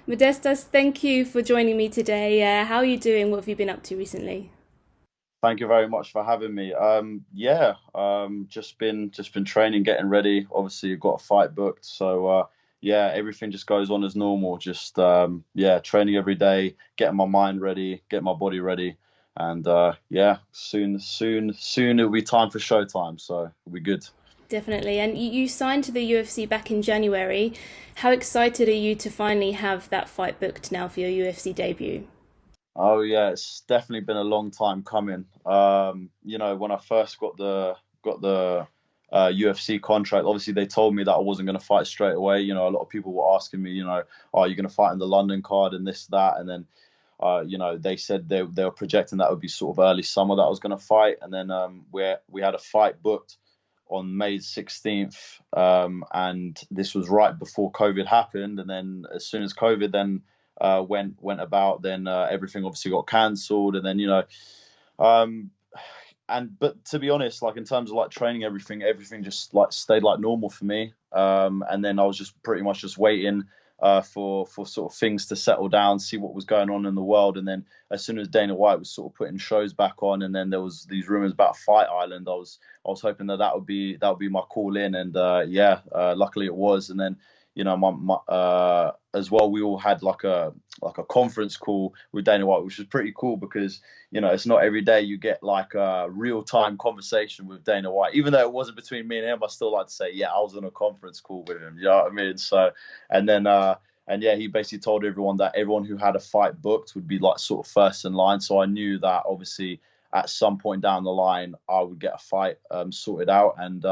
Modestas, thank you for joining me today. How are you doing? What have you been up to recently? Thank you very much for having me. Just been training, getting ready. Obviously, you've got a fight booked, so yeah, everything just goes on as normal. Just yeah, training every day, getting my mind ready, getting my body ready, and yeah, soon it'll be time for showtime. So it'll be good. Definitely. And you signed to the UFC back in January. How excited are you to finally have that fight booked now for your UFC debut? Oh yeah, it's definitely been a long time coming. When I first got the UFC contract, obviously they told me that I wasn't going to fight straight away. A lot of people were asking me, are you going to fight in the London card and this, that, and then, they said they were projecting that would be sort of early summer that I was going to fight, and then we had a fight booked on May 16th, and this was right before COVID happened. And then as soon as COVID then went about, then everything obviously got cancelled, and then um, but to be honest, like in terms of like training, everything just like stayed like normal for me. And then I was just pretty much just waiting for sort of things to settle down, see what was going on in the world. And then as soon as Dana White was sort of putting shows back on, and then there was these rumors about Fight Island, I was hoping that would be my call in, and yeah, luckily it was. And then my as well, we all had like a conference call with Dana White, which was pretty cool because it's not every day you get like a real time conversation with Dana White. Even though it wasn't between me and him, I still like to say, yeah, I was on a conference call with him. You know what I mean? So, and then, and yeah, he basically told everyone that everyone who had a fight booked would be like sort of first in line. So I knew that obviously at some point down the line, I would get a fight sorted out. And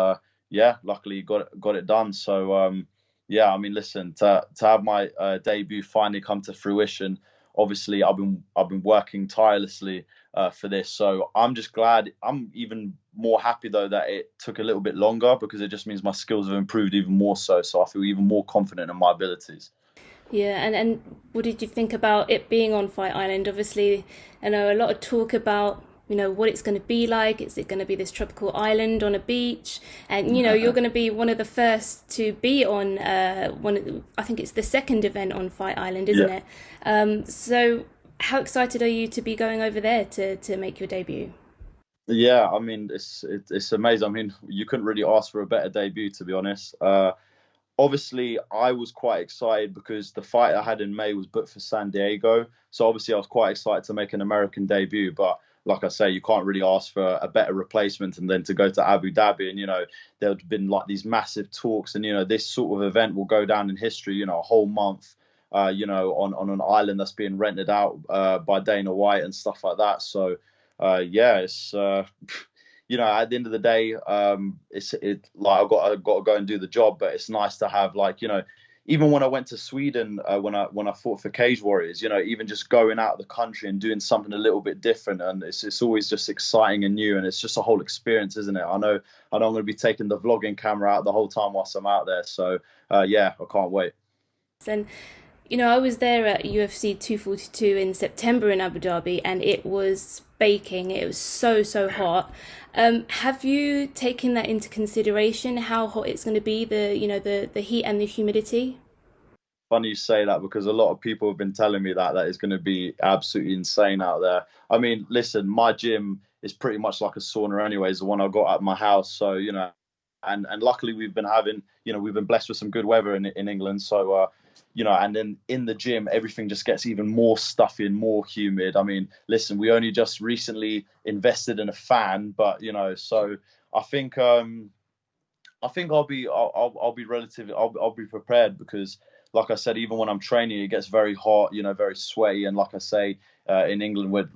yeah, luckily got it done. So, yeah, I mean, listen, to have my debut finally come to fruition. Obviously, I've been working tirelessly for this, so I'm just glad. I'm even more happy though that it took a little bit longer because it just means my skills have improved even more so. So I feel even more confident in my abilities. Yeah, and what did you think about it being on Fight Island? Obviously, I know a lot of talk about, what it's going to be like. Is it going to be this tropical island on a beach? And, you're going to be one of the first to be on I think it's the second event on Fight Island, isn't Yeah. it? So how excited are you to be going over there to make your debut? Yeah, I mean it's amazing. I mean, you couldn't really ask for a better debut, to be honest. Obviously, I was quite excited because the fight I had in May was booked for San Diego. So obviously, I was quite excited to make an American debut. But like I say, you can't really ask for a better replacement and then to go to Abu Dhabi. And there had been like these massive talks, and this sort of event will go down in history. A whole month. On an island that's being rented out by Dana White and stuff like that. So, yeah, it's at the end of the day, it like I got to go and do the job, but it's nice to have like even when I went to Sweden when I fought for Cage Warriors, even just going out of the country and doing something a little bit different, and it's always just exciting and new, and it's just a whole experience, isn't it? I know I'm going to be taking the vlogging camera out the whole time whilst I'm out there, so yeah, I can't wait. And I was there at UFC 242 in September in Abu Dhabi, and it was baking. It was so hot. Have you taken that into consideration? How hot it's going to be? The heat and the humidity. Funny you say that because a lot of people have been telling me that it's going to be absolutely insane out there. I mean, listen, my gym is pretty much like a sauna, anyways, the one I got at my house. So and luckily we've been blessed with some good weather in England. So and then in the gym everything just gets even more stuffy and more humid. I mean, listen, we only just recently invested in a fan, but so I think I'll be relatively I'll be prepared because like I said, even when I'm training, it gets very hot, very sweaty, and like I say, in England,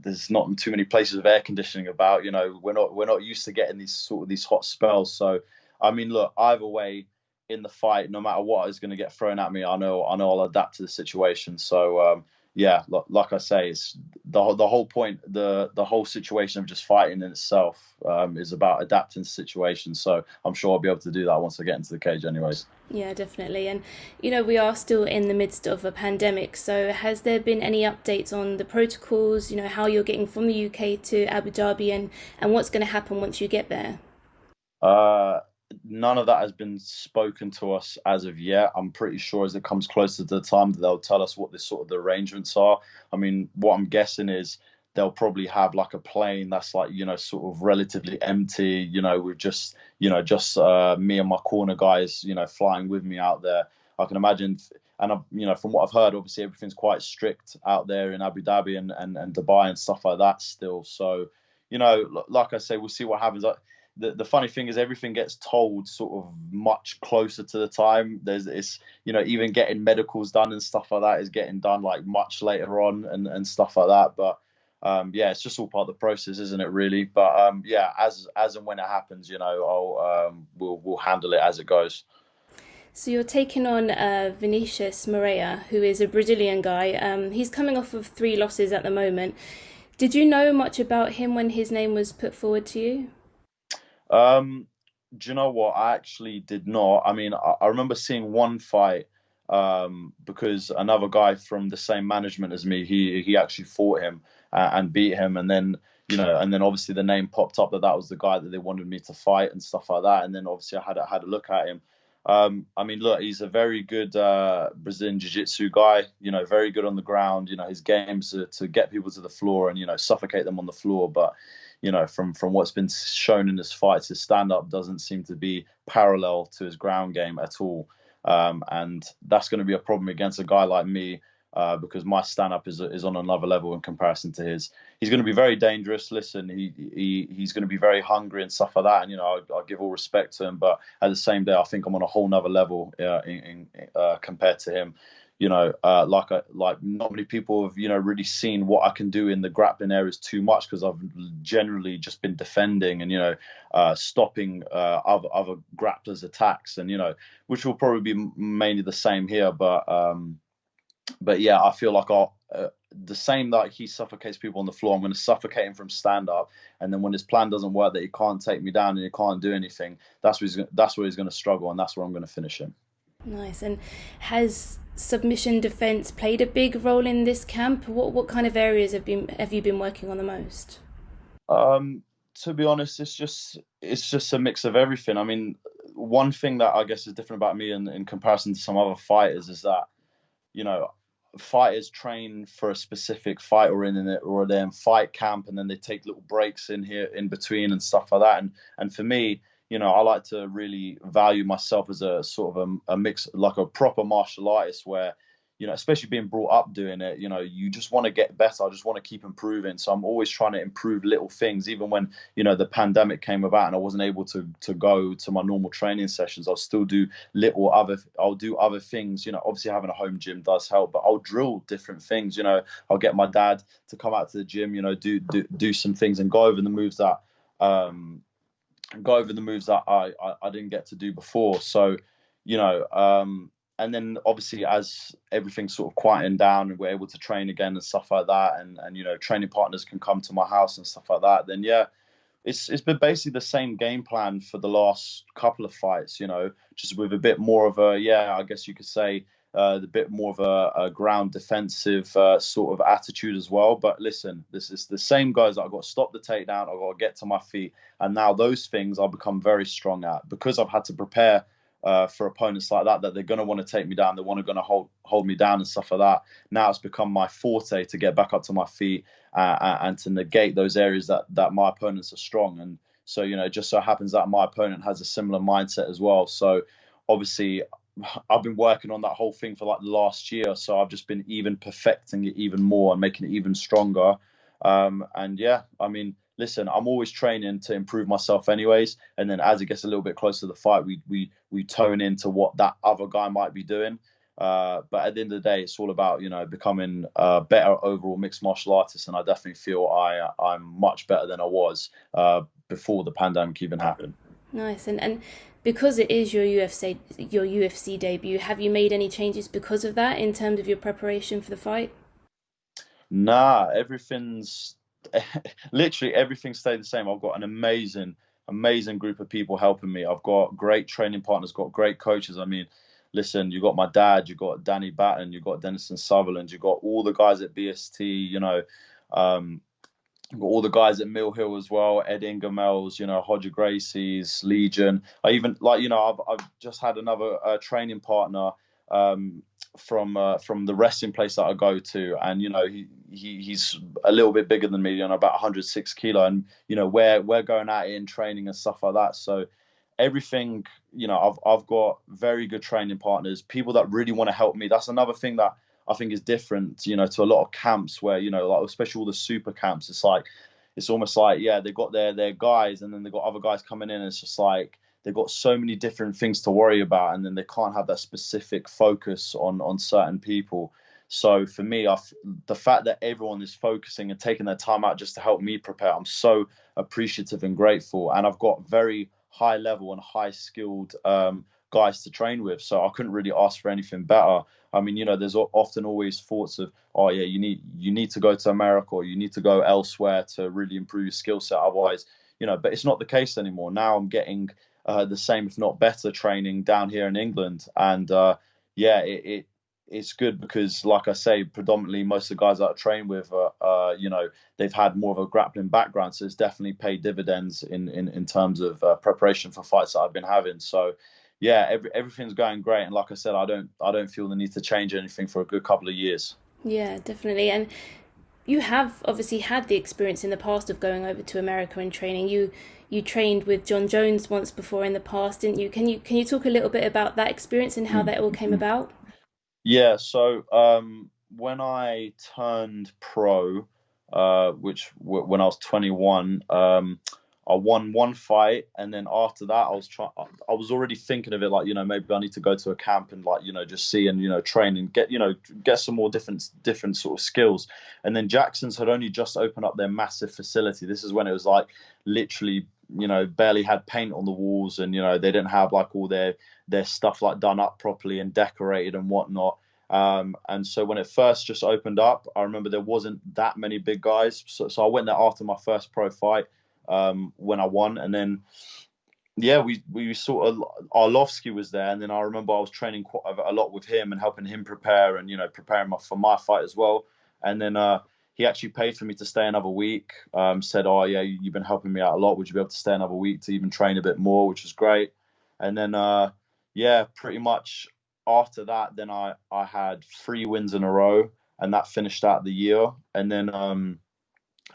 there's not too many places with air conditioning about. We're not used to getting these hot spells. So, I mean, look, either way, in the fight, no matter what is going to get thrown at me, I know I'll adapt to the situation. So, yeah, like I say, it's the whole point, the whole situation of just fighting in itself is about adapting to situations. So I'm sure I'll be able to do that once I get into the cage, anyways. Yeah, definitely. And we are still in the midst of a pandemic. So has there been any updates on the protocols? How you're getting from the UK to Abu Dhabi, and what's going to happen once you get there? Uh, none of that has been spoken to us as of yet. I'm pretty sure as it comes closer to the time that they'll tell us what this sort of the arrangements are. I mean, what I'm guessing is they'll probably have like a plane that's like, sort of relatively empty, with just, me and my corner guys, flying with me out there. I can imagine, and from what I've heard, obviously everything's quite strict out there in Abu Dhabi and Dubai and stuff like that still. So, like I say, we'll see what happens. The funny thing is everything gets told sort of much closer to the time. It's even getting medicals done and stuff like that is getting done like much later on and stuff like that. But yeah, it's just all part of the process, isn't it, really? But yeah, as and when it happens, we'll handle it as it goes. So you're taking on Vinicius Moreira, who is a Brazilian guy. He's coming off of 3 losses at the moment. Did you know much about him when his name was put forward to you? Do you know what? I actually did not. I mean, I remember seeing one fight because another guy from the same management as me, he actually fought him and beat him, and then obviously the name popped up that was the guy that they wanted me to fight and stuff like that, and then obviously I had a look at him. I mean, look, he's a very good Brazilian jiu-jitsu guy. Very good on the ground. His game's to get people to the floor and suffocate them on the floor, but from what's been shown in his fights, his stand-up doesn't seem to be parallel to his ground game at all. And that's going to be a problem against a guy like me because my stand-up is on another level in comparison to his. He's going to be very dangerous. Listen, he's going to be very hungry and stuff like that. And, I give all respect to him. But at the same day, I think I'm on a whole nother level compared to him. Like not many people have really seen what I can do in the grappling areas too much because I've generally just been defending and stopping other grapplers' attacks and which will probably be mainly the same here. But yeah, I feel like the same that he suffocates people on the floor, I'm going to suffocate him from stand up, and then when his plan doesn't work, that he can't take me down and he can't do anything. That's where he's going to struggle, and that's where I'm going to finish him. Nice. And has submission defense played a big role in this camp? What kind of areas have you been working on the most? To be honest, it's just a mix of everything. I mean, one thing that I guess is different about me in comparison to some other fighters is that fighters train for a specific fight or they're in fight camp and then they take little breaks in here in between and stuff like that. And for me, I like to really value myself as a sort of a mix, like a proper martial artist where, especially being brought up doing it, you just want to get better. I just want to keep improving. So I'm always trying to improve little things. Even when, the pandemic came about and I wasn't able to go to my normal training sessions, I'll still do I'll do other things. Obviously having a home gym does help, but I'll drill different things. I'll get my dad to come out to the gym, do some things and go over the moves that, I didn't get to do before. So, and then obviously as everything's sort of quieting down and we're able to train again and stuff like that, and training partners can come to my house and stuff like that, then yeah, it's been basically the same game plan for the last couple of fights, just with a bit more of I guess you could say a bit more of a ground defensive sort of attitude as well. But listen, this is the same guys that I've got to stop the takedown, I've got to get to my feet, and now those things I've become very strong at because I've had to prepare for opponents like that they're going to want to take me down, they're going to hold me down and stuff like that. Now it's become my forte to get back up to my feet and to negate those areas that my opponents are strong. And so it just so happens that my opponent has a similar mindset as well. So obviously I've been working on that whole thing for like the last year, so I've just been even perfecting it even more and making it even stronger. And yeah, I mean, listen, I'm always training to improve myself anyways, and then as it gets a little bit closer to the fight, we tone into what that other guy might be doing. But at the end of the day, it's all about becoming a better overall mixed martial artist, and I definitely feel I'm much better than I was before the pandemic even happened. Nice. And because it is your UFC debut, have you made any changes because of that in terms of your preparation for the fight? Nah, everything's literally everything stayed the same. I've got an amazing group of people helping me. I've got great training partners, got great coaches. I mean, listen, you got my dad, you got Danny Batten, you got Denison Sutherland, you got all the guys at BST, I've got all the guys at Mill Hill as well, Ed Ingermel's, Hodger Gracie's, Legion. I even I've just had another training partner from the wrestling place that I go to, and he's a little bit bigger than me, about 106 kilo, and we're going at it in training and stuff like that. So everything, I've got very good training partners, people that really want to help me. That's another thing that I think is different, to a lot of camps where, like especially all the super camps, it's almost like, yeah, they've got their guys, and then they've got other guys coming in, and it's just like they've got so many different things to worry about, and then they can't have that specific focus on certain people. So for me, the fact that everyone is focusing and taking their time out just to help me prepare, I'm so appreciative and grateful. And I've got very high level and high skilled guys to train with, so I couldn't really ask for anything better. I mean, there's often always thoughts of, oh yeah, you need to go to America, or you need to go elsewhere to really improve your skill set. Otherwise, but it's not the case anymore. Now I'm getting the same, if not better, training down here in England, and yeah, it's good because, like I say, predominantly most of the guys that I train with, they've had more of a grappling background, so it's definitely paid dividends in terms of preparation for fights that I've been having. So yeah, everything's going great, and like I said, I don't feel the need to change anything for a good couple of years. Yeah, definitely. And you have obviously had the experience in the past of going over to America and training. You trained with Jon Jones once before in the past, didn't you? Can you talk a little bit about that experience and how that all came about? Yeah, so when I turned pro, when I was 21, I won one fight, and then after that, I was already thinking of it like, maybe I need to go to a camp and like, just see and train and get some more different sort of skills. And then Jackson's had only just opened up their massive facility. This is when it was like literally, barely had paint on the walls, and they didn't have like all their stuff like done up properly and decorated and whatnot. And so when it first just opened up, I remember there wasn't that many big guys. So I went there after my first pro fight, when I won. And then, yeah, we sort of, Arlovsky was there. And then I remember I was training quite a lot with him and helping him prepare and, preparing for my fight as well. And then, he actually paid for me to stay another week, said, oh yeah, you've been helping me out a lot. Would you be able to stay another week to even train a bit more, which was great. And then, yeah, pretty much after that, then I had 3 wins in a row, and that finished out the year. And then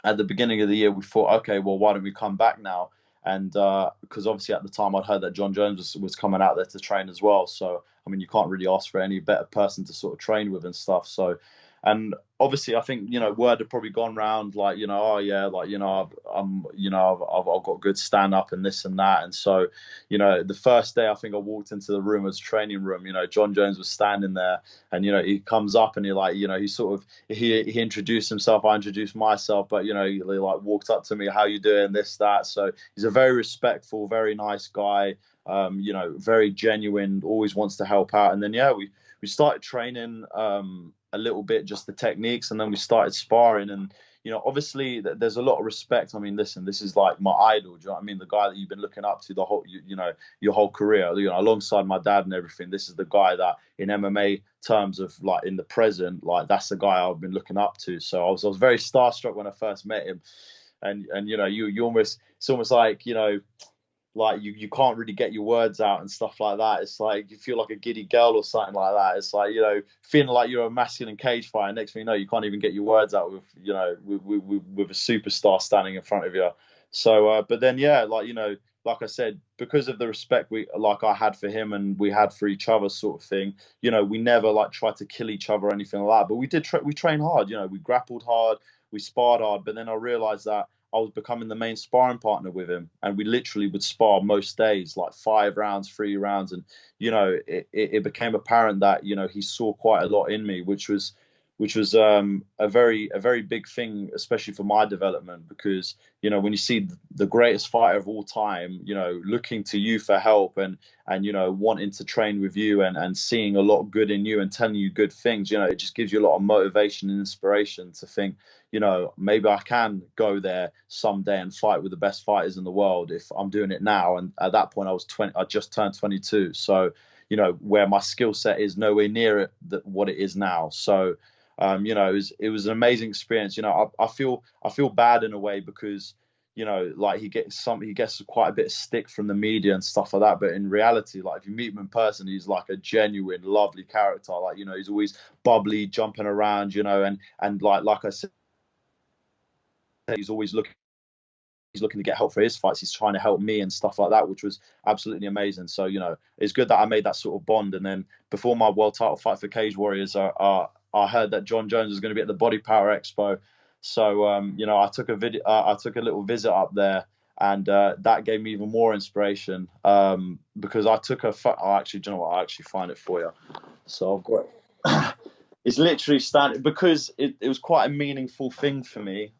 at the beginning of the year, we thought, okay, well, why don't we come back now? And because obviously at the time I'd heard that Jon Jones was coming out there to train as well. So, I mean, you can't really ask for any better person to sort of train with and stuff. So, and obviously I think, word had probably gone round like, oh yeah, like, I've got good stand up and this and that. And so, the first day I think I walked into the room as training room, Jon Jones was standing there, and, he comes up and he like, he sort of, he introduced himself, I introduced myself, but, he like walked up to me, how you doing, this, that. So he's a very respectful, very nice guy, very genuine, always wants to help out. And then, yeah, we started training a little bit, just the techniques, and then we started sparring. And obviously there's a lot of respect. I mean, listen, this is like my idol. Do you know what I mean? The guy that you've been looking up to the whole, your whole career, alongside my dad and everything. This is the guy that in MMA terms of like in the present, like that's the guy I've been looking up to. So I was very starstruck when I first met him, and you almost, it's almost like like you can't really get your words out and stuff like that. It's like you feel like a giddy girl or something like that. It's like, feeling like you're a masculine cage fighter. Next thing you know, you can't even get your words out with, with a superstar standing in front of you. So, but then, yeah, like, like I said, because of the respect I had for him and we had for each other sort of thing, we never like tried to kill each other or anything like that. But we did, we trained hard, we grappled hard, we sparred hard. But then I realized that I was becoming the main sparring partner with him, and we literally would spar most days, like 5 rounds, 3 rounds. And, it became apparent that, he saw quite a lot in me, which was a very big thing, especially for my development, because, when you see the greatest fighter of all time, looking to you for help and wanting to train with you and seeing a lot of good in you and telling you good things, it just gives you a lot of motivation and inspiration to think, maybe I can go there someday and fight with the best fighters in the world if I'm doing it now. And at that point I was 20, I just turned 22. So, where my skill set is nowhere near what it is now. So, You know, it was an amazing experience. You know, I feel bad in a way because, you know, like he gets quite a bit of stick from the media and stuff like that. But in reality, like if you meet him in person, he's like a genuine, lovely character. Like, you know, he's always bubbly, jumping around, you know, and like I said, he's always looking to get help for his fights. He's trying to help me and stuff like that, which was absolutely amazing. So, you know, it's good that I made that sort of bond. And then before my world title fight for Cage Warriors, I heard that Jon Jones was going to be at the Body Power Expo. So, you know, I took a little visit up there, and that gave me even more inspiration, because I took actually, do you know what? I actually find it for you. So I've got it's literally standing because it was quite a meaningful thing for me.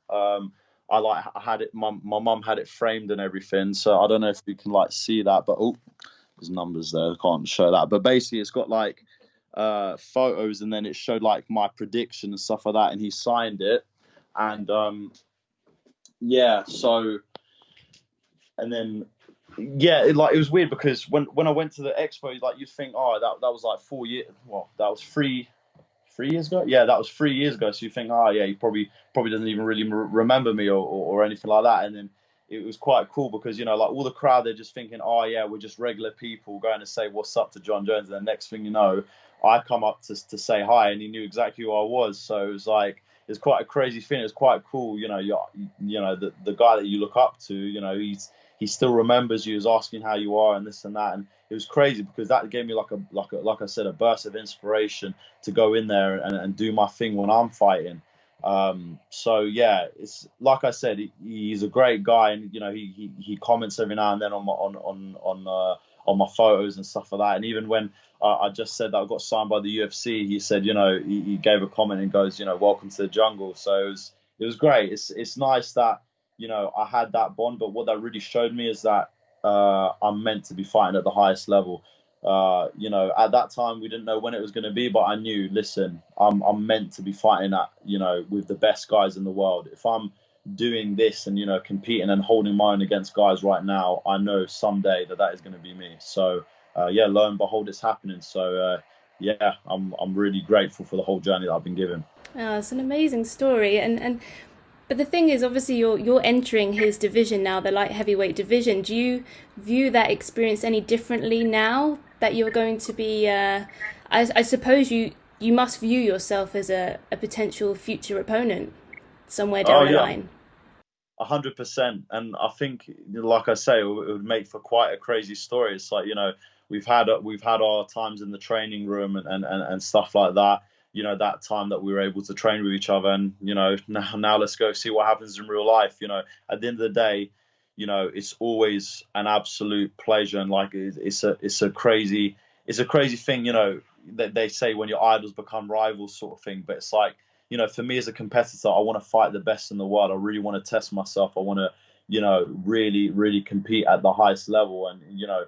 I had it. My mum had it framed and everything. So I don't know if you can like see that, but there's numbers there. I can't show that. But basically, it's got like photos, and then it showed like my prediction and stuff like that. And he signed it, and yeah. So and then yeah, it was weird because when I went to the expo, like you'd think, oh, that was like 4 years. Well, that was 3 years ago. Yeah, that was 3 years ago. So you think, oh yeah, he probably doesn't even really remember me or anything like that. And then it was quite cool because, you know, like all the crowd, they're just thinking, oh yeah, we're just regular people going to say what's up to Jon Jones. And the next thing you know, I come up to say hi, and he knew exactly who I was. So it was like, it's quite a crazy thing. It's quite cool. You know, the guy that you look up to, you know, he still remembers you, is asking how you are and this and that. And it was crazy because that gave me like I said, a burst of inspiration to go in there and do my thing when I'm fighting. So yeah, it's like I said, he's a great guy, and you know, he comments every now and then on my photos and stuff like that. And even when I just said that I got signed by the UFC, he said, you know, he gave a comment and goes, you know, welcome to the jungle. So it was great. It's nice that, you know, I had that bond, but what that really showed me is that I'm meant to be fighting at the highest level. You know, at that time we didn't know when it was going to be, but I knew, listen, I'm meant to be fighting at, you know, with the best guys in the world. If I'm doing this and, you know, competing and holding my own against guys right now, I know someday that is going to be me. So yeah, lo and behold, it's happening. So yeah, I'm really grateful for the whole journey that I've been given. Oh, it's an amazing story, and but the thing is, obviously, you're entering his division now, the light heavyweight division. Do you view that experience any differently now that you're going to be? I suppose you must view yourself as a potential future opponent somewhere Oh down the yeah, line. 100%. And I think, like I say, it would make for quite a crazy story. It's like, you know, we've had our times in the training room and stuff like that. You know, that time that we were able to train with each other, and you know, now let's go see what happens in real life. You know, at the end of the day, you know, it's always an absolute pleasure, and like it's a crazy thing. You know, that they say when your idols become rivals, sort of thing. But it's like, you know, for me as a competitor, I want to fight the best in the world. I really want to test myself. I want to, you know, really, really compete at the highest level. And, you know,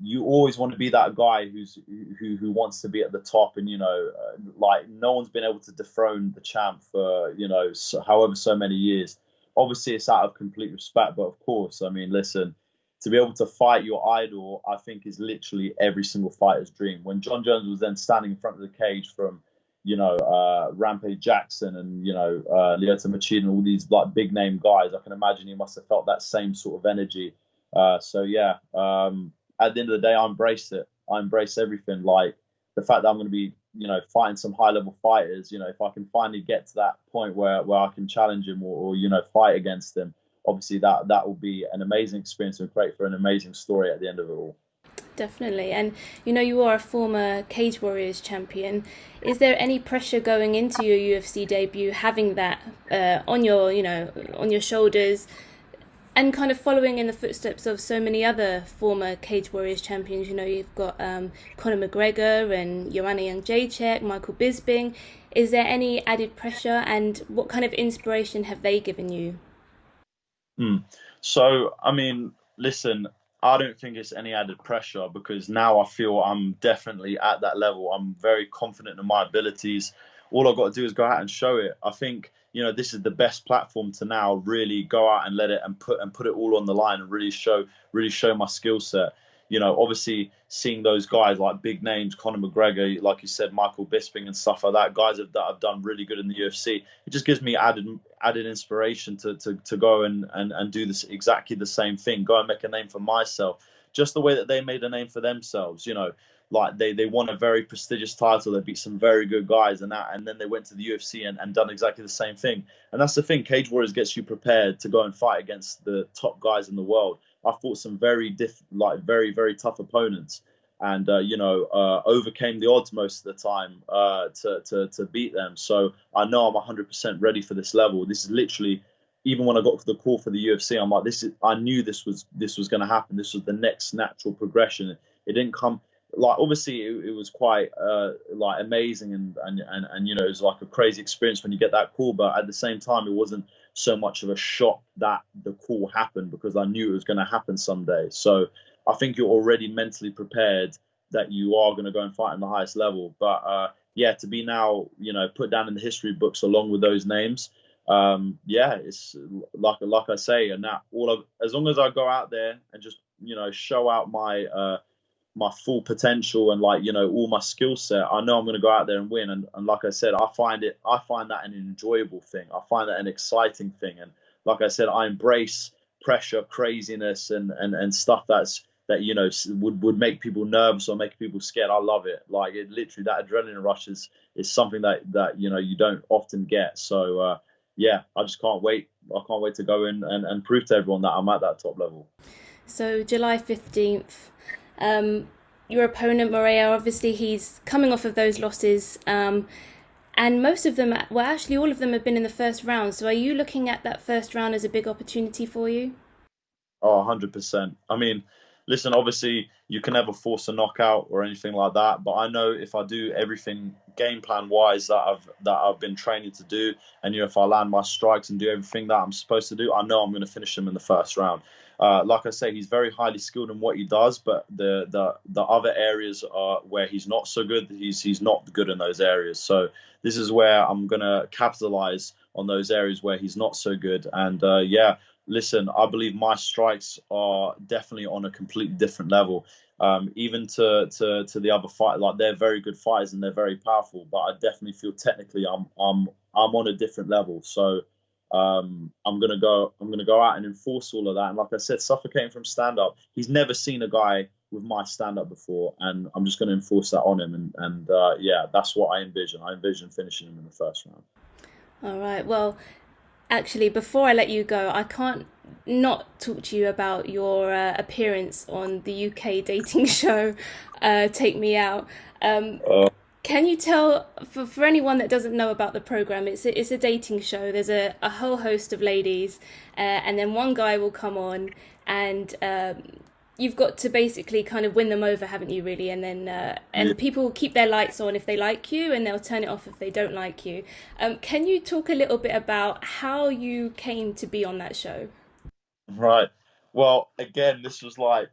you always want to be that guy who wants to be at the top. And, you know, like no one's been able to dethrone the champ for, you know, however so many years. Obviously, it's out of complete respect. But of course, I mean, listen, to be able to fight your idol, I think is literally every single fighter's dream. When Jon Jones was then standing in front of the cage from, you know, Rampage Jackson and, you know, Lyoto Machida and all these like big name guys, I can imagine he must have felt that same sort of energy. So yeah, at the end of the day, I embrace it. I embrace everything. Like the fact that I'm going to be, you know, fighting some high level fighters. You know, if I can finally get to that point where I can challenge him or you know, fight against him, obviously that will be an amazing experience and create for an amazing story at the end of it all. Definitely. And you know, you are a former Cage Warriors champion. Is there any pressure going into your UFC debut, having that on your, you know, on your shoulders, and kind of following in the footsteps of so many other former Cage Warriors champions? You know, you've got Conor McGregor and Joanna Jędrzejczyk, Michael Bisping. Is there any added pressure, and what kind of inspiration have they given you? Mm. So, I mean, listen, I don't think it's any added pressure because now I feel I'm definitely at that level. I'm very confident in my abilities. All I've got to do is go out and show it. I think, you know, this is the best platform to now really go out and let it and put it all on the line and really show my skill set. you know, obviously seeing those guys like big names, Conor McGregor, like you said, Michael Bisping and stuff like that, guys that have done really good in the UFC, it just gives me added inspiration to go and do this exactly the same thing, go and make a name for myself, just the way that they made a name for themselves, you know. Like they won a very prestigious title, they beat some very good guys and then they went to the UFC and done exactly the same thing. And that's the thing, Cage Warriors gets you prepared to go and fight against the top guys in the world. I fought some very very tough opponents, and overcame the odds most of the time to beat them. So I know I'm 100% ready for this level. This is literally, even when I got the call for the UFC, I'm like, I knew this was going to happen. This was the next natural progression. It didn't come like, obviously it was quite like amazing and you know, it was like a crazy experience when you get that call, but at the same time it wasn't so much of a shock that the call happened, because I knew it was going to happen someday. So I think you're already mentally prepared that you are going to go and fight in the highest level. But yeah, to be now, you know, put down in the history books along with those names, yeah, it's like I say, and that as long as I go out there and just, you know, show out my full potential and, like, you know, all my skill set, I know I'm going to go out there and win. And like I said, I find that an enjoyable thing. I find that an exciting thing. And like I said, I embrace pressure, craziness, and stuff that, you know, would make people nervous or make people scared. I love it. Like, it literally, that adrenaline rush is something that you know, you don't often get. So yeah, I just can't wait. I can't wait to go in and prove to everyone that I'm at that top level. So July 15th, your opponent Moreira, obviously he's coming off of those losses, and most of them, well, actually all of them have been in the first round. So are you looking at that first round as a big opportunity for you? Oh, 100%. I mean, listen, obviously you can never force a knockout or anything like that, but I know if I do everything game plan wise that I've been training to do, and, you know, if I land my strikes and do everything that I'm supposed to do, I know I'm going to finish him in the first round. Like I say, he's very highly skilled in what he does, but the other areas are where he's not so good. He's not good in those areas. So this is where I'm going to capitalize on those areas where he's not so good. And yeah, listen, I believe my strikes are definitely on a completely different level. Even to the other fight, like, they're very good fighters and they're very powerful, but I definitely feel technically I'm on a different level. So I'm gonna go out and enforce all of that. And like I said, suffocating from stand up, he's never seen a guy with my stand up before, and I'm just gonna enforce that on him. And yeah, that's what I envision. I envision finishing him in the first round. All right. Well, actually, before I let you go, I can't not talk to you about your appearance on the UK dating show, Take Me Out. Um, Uh, can you tell, for anyone that doesn't know about the program, it's a dating show. There's a whole host of ladies, and then one guy will come on, and you've got to basically kind of win them over, haven't you, really? And then yeah. and people keep their lights on if they like you, and they'll turn it off if they don't like you. Can you talk a little bit about how you came to be on that show? Right. Well, again, this was like,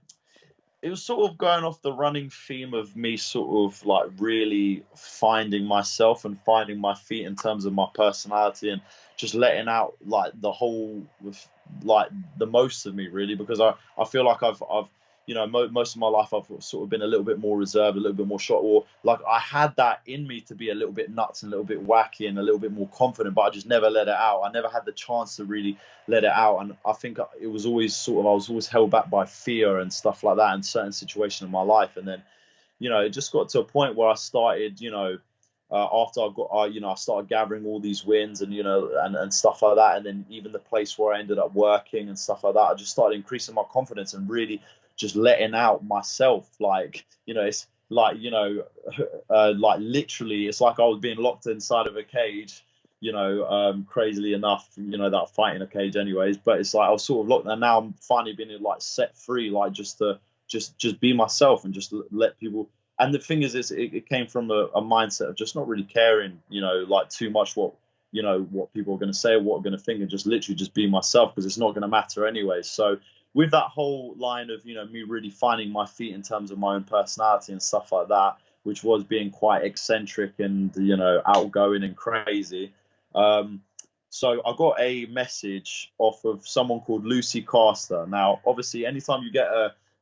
it was sort of going off the running theme of me sort of like really finding myself and finding my feet in terms of my personality, and just letting out like the whole, like, the most of me, really, because I feel like I've you know, most of my life I've sort of been a little bit more reserved, a little bit more short, or like I had that in me to be a little bit nuts and a little bit wacky and a little bit more confident, but I just never let it out. I never had the chance to really let it out. And I think it was always sort of, I was always held back by fear and stuff like that in certain situations in my life. And then, you know, it just got to a point where I started, you know, after I got, you know, I started gathering all these wins and, you know, and stuff like that. And then even the place where I ended up working and stuff like that, I just started increasing my confidence and really just letting out myself. Like, you know, it's like, you know, like literally, it's like I was being locked inside of a cage, you know, crazily enough, you know, that fight in a cage anyways, but it's like I was sort of locked, and now I'm finally being like set free, like just to just be myself and just let people. And the thing is, it came from a mindset of just not really caring, you know, like too much what, you know, what people are going to say or what are going to think, and just literally just be myself, because it's not going to matter anyway. So with that whole line of, you know, me really finding my feet in terms of my own personality and stuff like that, which was being quite eccentric and, you know, outgoing and crazy. Um, so I got a message off of someone called Lucy Caster. Now, obviously, anytime you get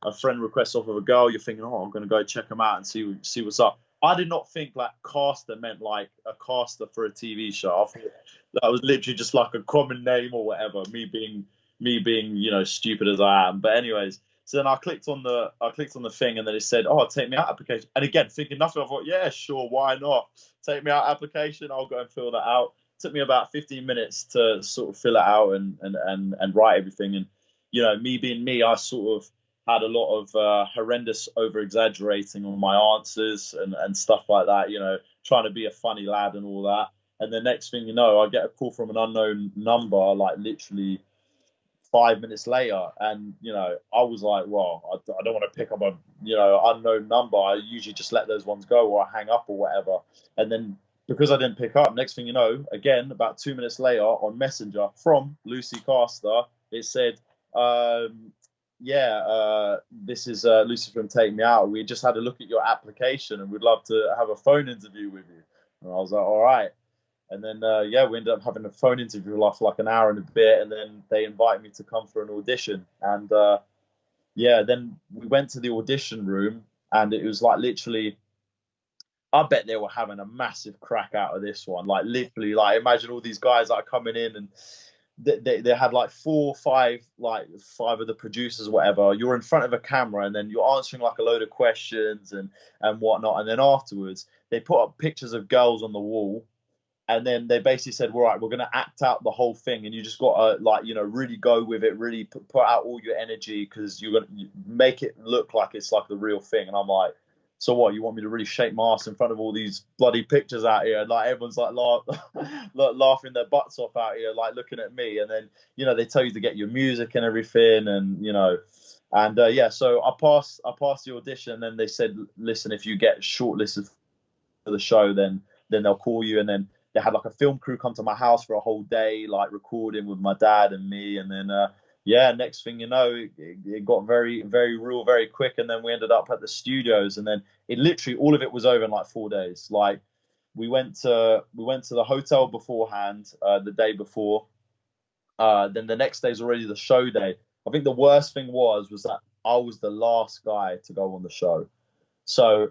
a friend request off of a girl, you're thinking, oh, I'm going to go check them out and see what's up. I did not think like caster meant like a caster for a TV show. I thought that was literally just like a common name or whatever. Me being stupid as I am. But anyways, so then I clicked on the thing, and then it said, oh, take me out application. And again, thinking nothing, I thought, yeah, sure, why not? Take me out application. I'll go and fill that out. It took me about 15 minutes to sort of fill it out and write everything. And me being me, I sort of had a lot of horrendous over exaggerating on my answers and stuff like that, trying to be a funny lad and all that. And the next thing you know, I get a call from an unknown number, like literally 5 minutes later. And, I was like, well, I don't want to pick up a, unknown number. I usually just let those ones go, or I hang up or whatever. And then because I didn't pick up, next thing you know, again, about 2 minutes later on Messenger from Lucy Caster, it said, this is Lucy from Take Me Out. We just had a look at your application and we'd love to have a phone interview with you. And I was like, all right. And then, we ended up having a phone interview for like an hour and a bit. And then they invited me to come for an audition. And then we went to the audition room, and it was like literally, I bet they were having a massive crack out of this one. Like literally, like imagine all these guys that are coming in, and they had like 4 or 5, like 5 of the producers or whatever. You're in front of a camera, and then you're answering like a load of questions and whatnot. And then afterwards, they put up pictures of girls on the wall. And then they basically said, all right, we're going to act out the whole thing. And you just got to, really go with it, really put out all your energy, because you're going to make it look like it's like the real thing. And I'm like, so what? You want me to really shake my ass in front of all these bloody pictures out here? And like everyone's like laughing their butts off out here, like looking at me. And then, they tell you to get your music and everything. And, so I passed the audition. And then they said, listen, if you get shortlisted for the show, then they'll call you. And then they had like a film crew come to my house for a whole day, like recording with my dad and me. And then, next thing you know, it got very, very real, very quick. And then we ended up at the studios, and then it literally, all of it was over in like 4 days. Like we went to the hotel beforehand, the day before. Then the next day is already the show day. I think the worst thing was that I was the last guy to go on the show. So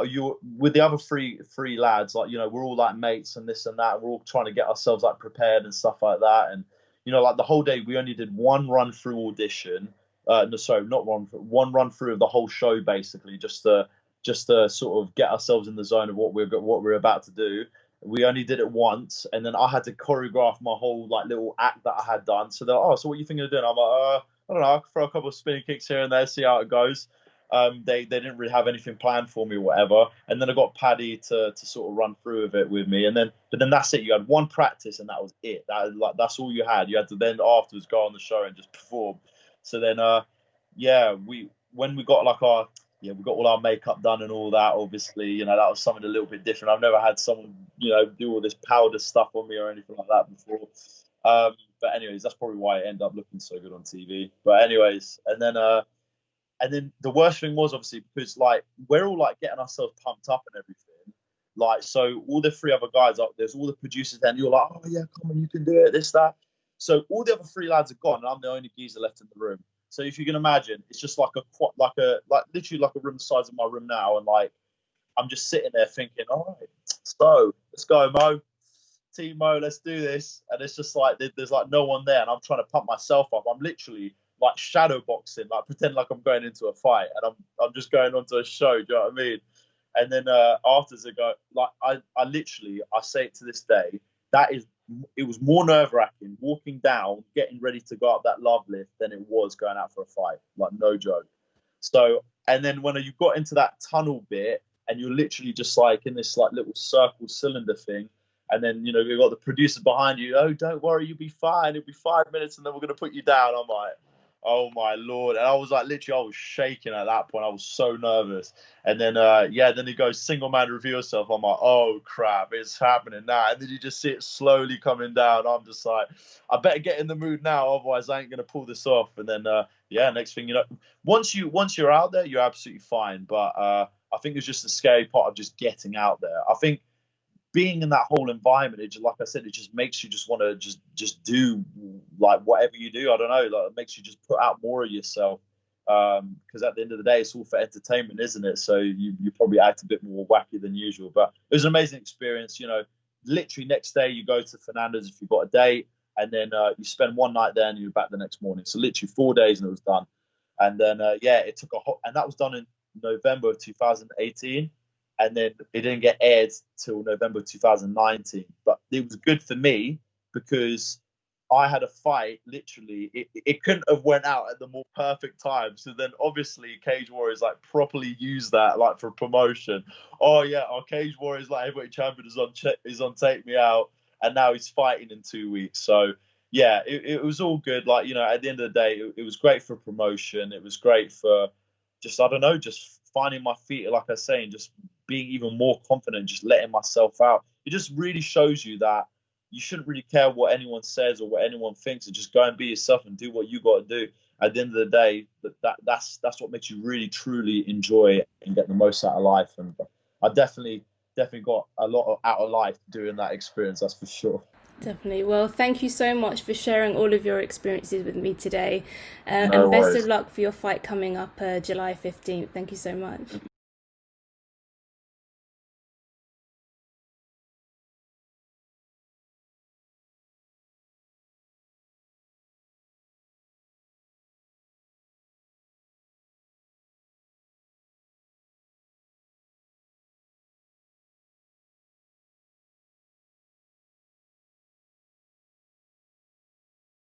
you with the other three lads, like, we're all like mates and this and that. We're all trying to get ourselves like prepared and stuff like that. And, like the whole day we only did one run through audition. One run through of the whole show, basically, just to sort of get ourselves in the zone of what we're about to do. We only did it once, and then I had to choreograph my whole like little act that I had done. So they're, so what are you thinking of doing? I'm like, I don't know, I can throw a couple of spinning kicks here and there, see how it goes. They didn't really have anything planned for me or whatever. And then I got Paddy to sort of run through with it with me. But then that's it. You had one practice, and that was it. That's all you had. You had to then afterwards go on the show and just perform. So then, when we got we got all our makeup done and all that. Obviously, that was something a little bit different. I've never had someone, do all this powder stuff on me or anything like that before. But anyways, that's probably why it ended up looking so good on TV. But anyways, and then the worst thing was, obviously, because like we're all like getting ourselves pumped up and everything. Like, so all the 3 other guys up there's all the producers, and you're like, oh yeah, come on, you can do it, this, that. So all the other 3 lads are gone, and I'm the only geezer left in the room. So if you can imagine, it's just like literally like a room the size of my room now, and like I'm just sitting there thinking, all right, so let's go, Mo. Team Mo, let's do this. And it's just like there's like no one there, and I'm trying to pump myself up. I'm literally like shadow boxing, like pretend like I'm going into a fight, and I'm just going onto a show. Do you know what I mean? And then afterwards, I go, like I say it to this day, it was more nerve-wracking walking down, getting ready to go up that love lift than it was going out for a fight. Like, no joke. So, and then when you got into that tunnel bit, and you're literally just like in this like little circle cylinder thing, and then you've got the producers behind you. Oh, don't worry, you'll be fine. It'll be 5 minutes, and then we're gonna put you down. I'm like, oh my Lord. And I was like, literally, I was shaking at that point. I was so nervous. And then, then he goes, single man reveal yourself. I'm like, oh crap, it's happening now. And then you just see it slowly coming down. I'm just like, I better get in the mood now. Otherwise I ain't going to pull this off. And then, next thing you know, once you're out there, you're absolutely fine. But I think it's just the scary part of just getting out there. I think being in that whole environment, like I said, it just makes you just want to just do like whatever you do. I don't know, like it makes you just put out more of yourself. because at the end of the day, it's all for entertainment, isn't it? So you probably act a bit more wacky than usual. But it was an amazing experience. You know, literally next day you go to Fernandez if you've got a date, and then you spend one night there and you're back the next morning. So literally 4 days and it was done. And then yeah, it took and that was done in November of 2018, and then it didn't get aired till November 2019. But it was good for me because I had a fight. Literally, it couldn't have went out at the more perfect time. So then, obviously, Cage Warriors like properly used that like for promotion. Oh yeah, our Cage Warriors like heavyweight champion is on Take Me Out, and now he's fighting in 2 weeks. So yeah, it was all good. Like, you know, at the end of the day, it was great for promotion. It was great for just, I don't know, just finding my feet, like I say, and just being even more confident, just letting myself out. It just really shows you that you shouldn't really care what anyone says or what anyone thinks, and just go and be yourself and do what you got to do. At the end of the day, that's what makes you really truly enjoy it and get the most out of life. And I definitely got a lot out of life doing that experience. That's for sure. Definitely. Well, thank you so much for sharing all of your experiences with me today. No And best of worries. luck for your fight coming up July 15th. Thank you so much.